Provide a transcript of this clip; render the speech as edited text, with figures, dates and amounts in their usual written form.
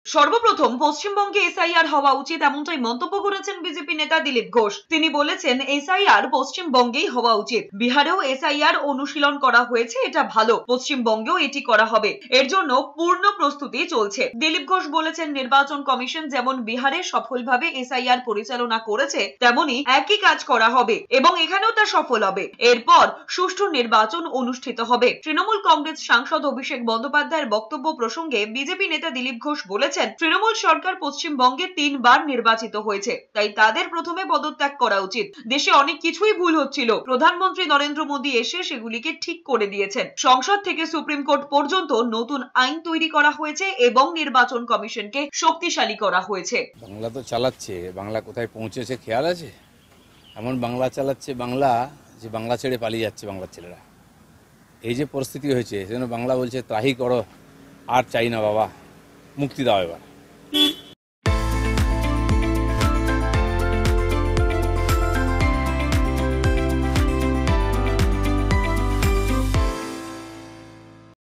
সর্বপ্রথম পশ্চিমবঙ্গে এসআইআর হওয়া উচিত এমনটাই মন্তব্য করেছেন বিজেপি নেতা দিলীপ ঘোষ। তিনি বলেছেন এসআইআর পশ্চিমবঙ্গেই হওয়া উচিত। বিহারেও এসআইআর অনুশীলন করা হয়েছে, এটা ভালো। পশ্চিমবঙ্গেও এটি করা হবে, এর জন্য পূর্ণ প্রস্তুতি চলছে। দিলীপ ঘোষ বলেছেন নির্বাচন কমিশন যেমন বিহারে সফলভাবে এসআইআর পরিচালনা করেছে তেমনি একই কাজ করা হবে এবং এখানেও তা সফল হবে। এরপর সুষ্ঠু নির্বাচন অনুষ্ঠিত হবে। তৃণমূল কংগ্রেস সাংসদ অভিষেক বন্দ্যোপাধ্যায়ের বক্তব্য প্রসঙ্গে বিজেপি নেতা দিলীপ ঘোষ বলেছেন তৃণমূল সরকার পশ্চিমবঙ্গে 3 বার নির্বাচিত হয়েছে, তাই তাদের প্রথমে পদত্যাগ করা উচিত। দেশে অনেক কিছুই ভুল হচ্ছিল, প্রধানমন্ত্রী নরেন্দ্র মোদী এসে সেগুলিকে ঠিক করে দিয়েছেন। সংসদ থেকে সুপ্রিম কোর্ট পর্যন্ত নতুন আইন তৈরি করা হয়েছে এবং নির্বাচন কমিশনকে শক্তিশালী করা হয়েছে। বাংলা তো চালাচ্ছে, বাংলা কোথায় পৌঁছেছে খেয়াল আছে? এমন বাংলা চালাচ্ছে বাংলা যে বাংলা ছেড়ে পালিয়ে যাচ্ছে বাংলার ছেলেরা। এই যে পরিস্থিতি হয়েছে সেজন্য বাংলা বলছে ত্রাহি করো, আর চাই না বাবা, মুক্তি দাও এবার।